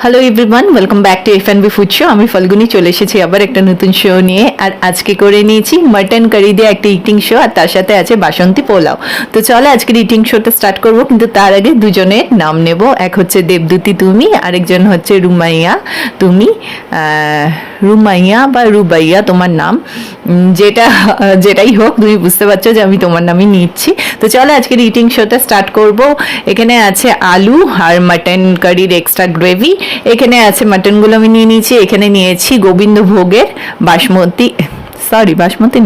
Hello everyone, welcome back to এফ&বি food show. আমি ফাল্গুনি চলে এসেছি আবার একটা নতুন শো নিয়ে। আর আজকে করে নিয়েছি মাটন কারি দিয়ে একটা ইটিং শো, আর তার সাথে আছে বাসন্তী পোলাও। তো চলো আজকের ইটিং শোটা স্টার্ট করব, কিন্তু তার আগে দুজনের নাম নেব। এক হচ্ছে দেবদূতি তুমি, আরেকজন হচ্ছে রুমাইয়া তুমি। রুমাইয়া বা রুবাইয়া তোমার নাম, যেটাই হোক তুমি বুঝতে পারছো যে আমি তোমার নামই নিচ্ছি। তো চলো আজকের ইটিং শোটা স্টার্ট করব। এখানে আছে আলু আর মাটন কারির এক্সট্রা গ্রেভি। এখানে আছে মাটনগুলো আমি নিয়ে নিয়েছি। এখানে নিয়েছি গোবিন্দভোগের বাসমতি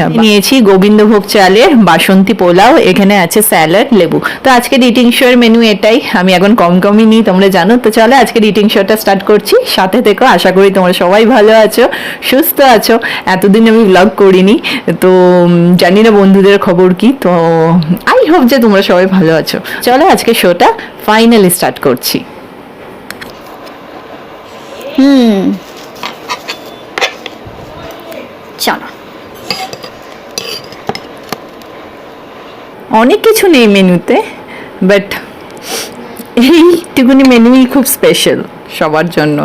না, নিয়েছি গোবিন্দভোগ চালের বাসন্তী পোলাও। এখানে আছে স্যালাড, লেবু। তো আজকের ইটিং শো এর মেনু এটাই। আমি এখন কমই নিই, তোমরা জানো। তো চলো আজকের ইটিং শোটা স্টার্ট করছি। সাথে থেকো, আশা করি তোমরা সবাই ভালো আছো, সুস্থ আছো। এতদিন আমি ব্লগ করিনি, তো জানি না বন্ধুদের খবর কি। তো আই হোপ যে তোমরা সবাই ভালো আছো। চলো আজকে শোটা ফাইনালি স্টার্ট করছি। চলো। অনেক কিছু নেই মেনুতে, বাট এইটুকুনি মেনুই খুব স্পেশাল সবার জন্য।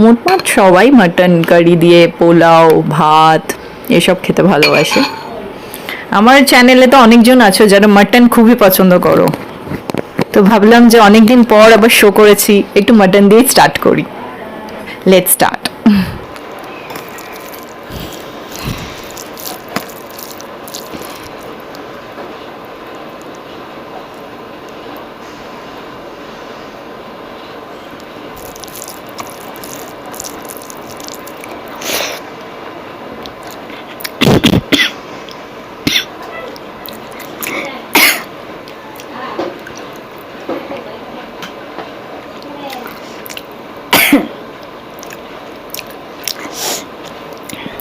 মোটমাট সবাই মাটন কারি দিয়ে পোলাও, ভাত এসব খেতে ভালোবাসে। আমার চ্যানেলে তো অনেকজন আছো যারা মাটন খুবই পছন্দ করো। তো ভাবলাম যে অনেকদিন পর আবার শো করেছি, একটু মাটন দিয়ে স্টার্ট করি। Let's start.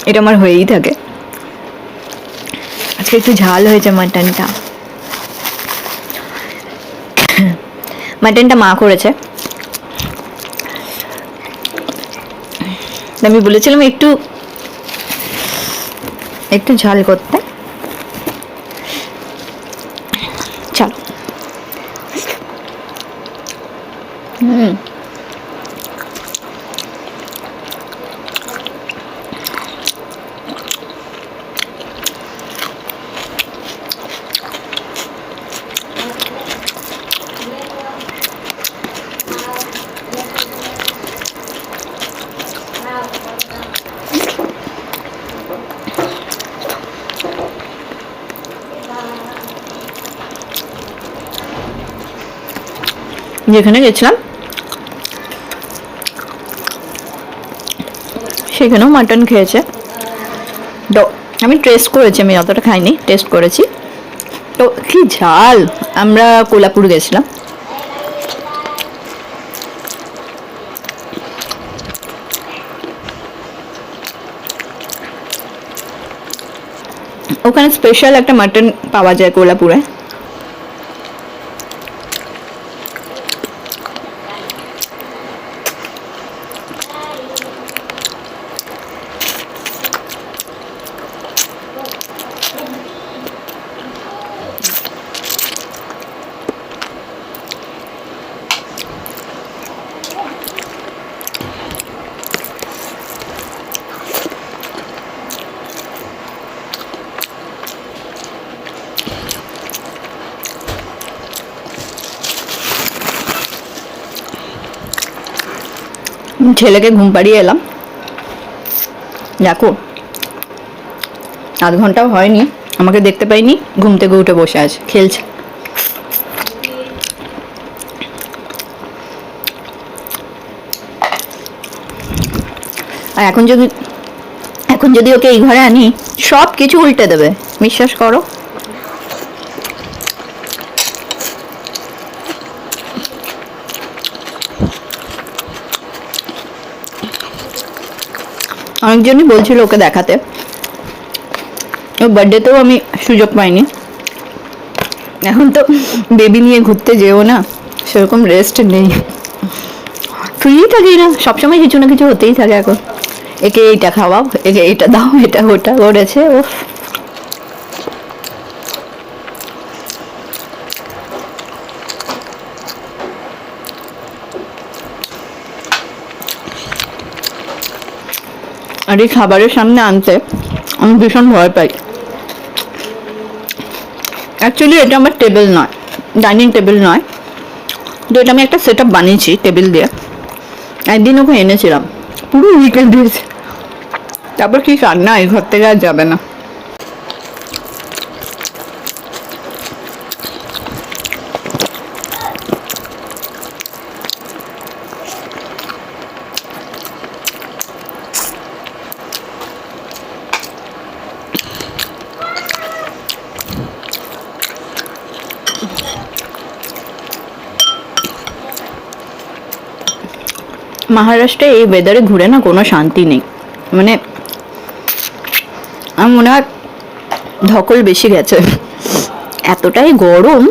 এটা আমার হয়েই থাকে। আজকে একটু ঝাল হয়েছে মাটনটা। মাটনটা মা করেছে। আমি বলেছিলাম একটু একটু ঝাল করতে। চলো। যেখানে গেছিলাম সেখানেও মাটন খেয়েছে। তো আমি টেস্ট করেছি, আমি অতটা খাইনি, টেস্ট করেছি। তো কি ঝাল! আমরা কোলাপুর গেছিলাম, ওখানে স্পেশাল একটা মাটন পাওয়া যায় কোলাপুরে। ছেলেকে ঘুম পাড়িয়ে এলাম। দেখো, আধ ঘন্টাও হয়নি, আমাকে দেখতে পাইনি, ঘুম থেকে উঠে বসে আছে, খেলছে। আর এখন যদি ওকে এই ঘরে আনি, সব কিছু উল্টে দেবে, বিশ্বাস করো। অনেকজনই বলছিল ওকে দেখাতে, ওর বার্থডেতেও আমি সুযোগ পাইনি। এখন তো বেবি নিয়ে ঘুরতে যেও না, সেরকম রেস্ট নেই, ফ্রি থাকি না, সবসময় কিছু না কিছু হতেই থাকে। এখন একে এইটা খাওয়াও, একে এইটা দাও, এটা ওটা করেছে। ও আর এই খাবারের সামনে আনতে আমি ভীষণ ভয় পাই। অ্যাকচুয়ালি এটা আমার টেবিল নয়, ডাইনিং টেবিল নয়, তো এটা আমি একটা সেট আপ বানিয়েছি টেবিল দিয়ে। একদিন ওকে এনেছিলাম, পুরো উইকেন্ড দিয়েছে। তারপর কি রান্না, এই ঘর থেকে আর যাবে না। মহারাষ্ট্রে এই ওয়েদারে ঘুরে না কোনো শান্তি নেই, মানে আমার মনে হয় ধকল বেশি গেছে, এতটাই গরম।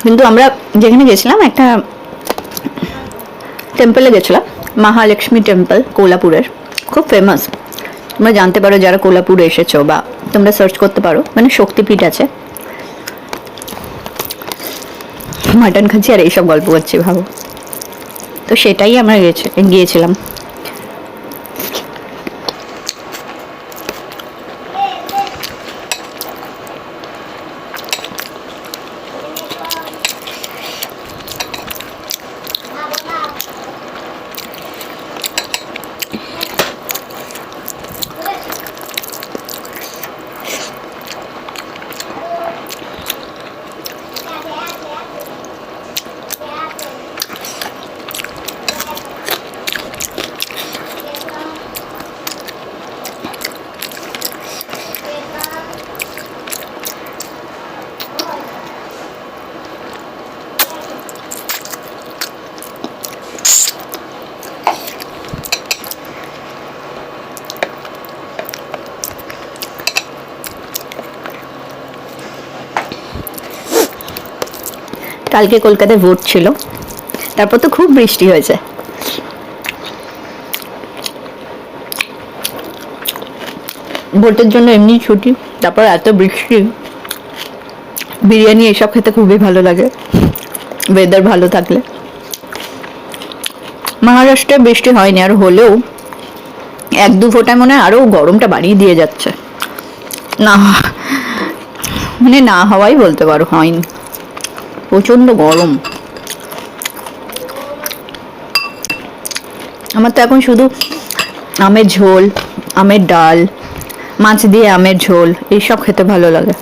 কিন্তু আমরা যেখানে গেছিলাম একটা টেম্পলে গেছিলাম, মহালক্ষ্মী টেম্পল, কোলাপুরের, খুব ফেমাস। তোমরা জানতে পারো যারা কোলাপুরে এসেছো, বা তোমরা সার্চ করতে পারো, মানে শক্তিপীঠ আছে। মাটন খাচ্ছি আর এইসব গল্প করছি, ভাবো। তো সেটাই আমরা গিয়েছিলাম। কালকে কলকাতায় ভোট ছিল, তারপর তো খুব বৃষ্টি হয়েছে। ভোটের জন্য এমনি ছুটি, তারপর এত বৃষ্টি, বিরিয়ানি এসব খেতে খুবই ভালো লাগে ওয়েদার ভালো থাকলে। মহারাষ্ট্রে বৃষ্টি হয়নি, আর হলেও এক দু ফোঁটায় মনে হয় আরো গরমটা বাড়িয়ে দিয়ে যাচ্ছে। না, মানে না হওয়াই বলতে পারো, হয়নি, প্রচন্ড গরম। আমার তো এখন শুধু আমের ঝোল, আমের ডাল, মাছ দিয়ে আমের ঝোল, এইসব খেতে ভালো লাগে।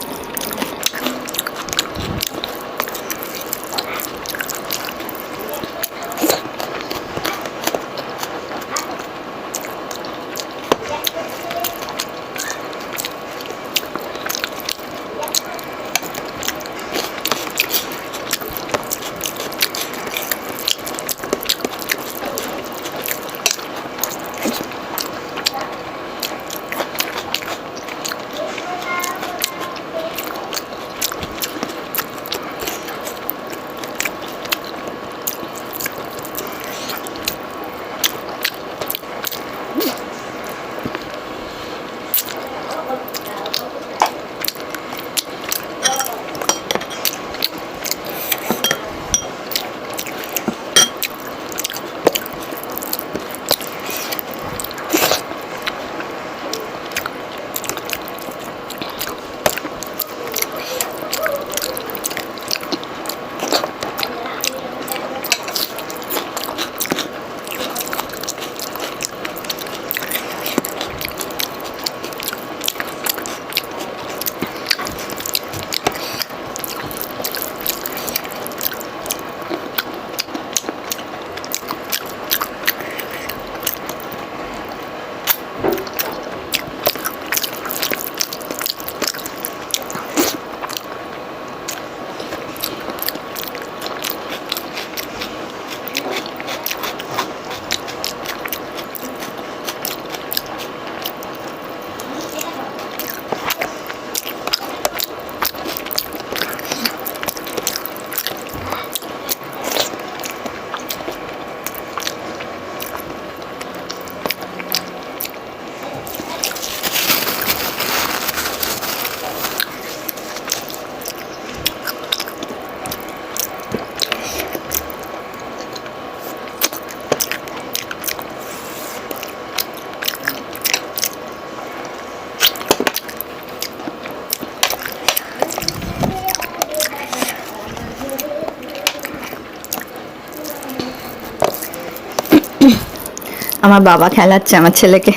আমার বাবা খেলাচ্ছে আমার ছেলেকে,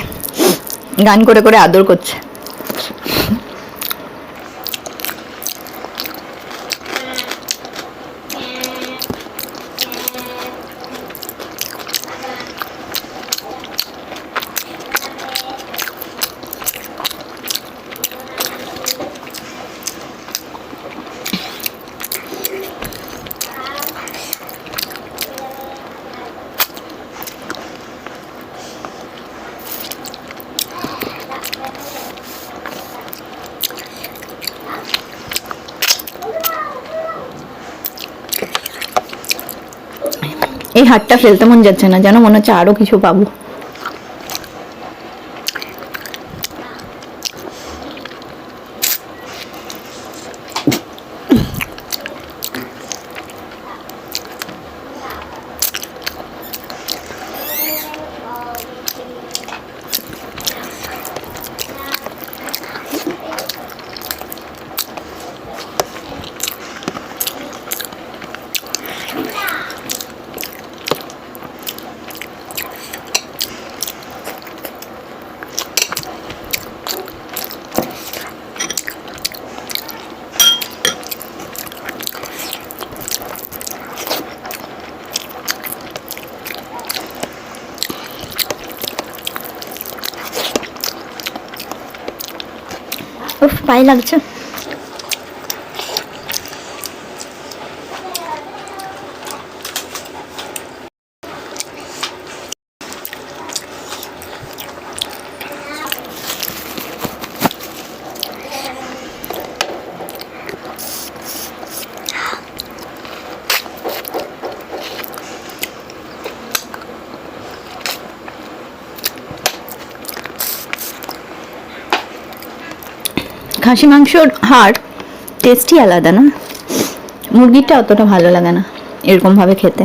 গান করে করে আদর করছে। এই হাতটা ফেলতে মন যাচ্ছে না, যেন মনে হচ্ছে আরো কিছু পাবো। উফ, পায়ে লাগছে। খাসি মাংসর হাড় টেস্টই আলাদা না, মুরগিটা অতটা ভালো লাগে না এরকম ভাবে খেতে।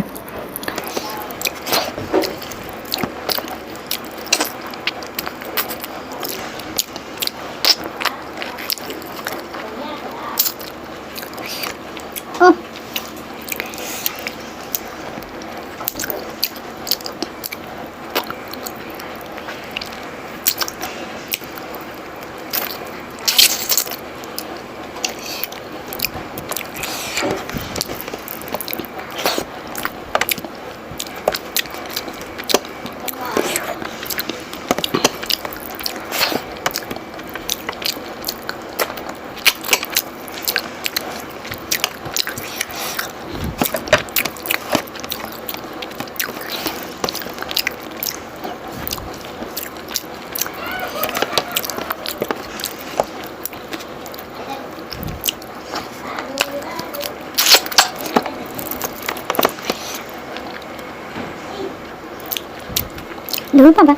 Đúng không bạn?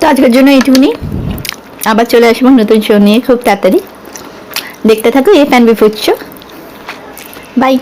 তো আজকের জন্য এইটুকুনি, আবার চলে আসবো নতুন শো নিয়ে খুব তাড়াতাড়ি। দেখতে থাকো F and B food show. By.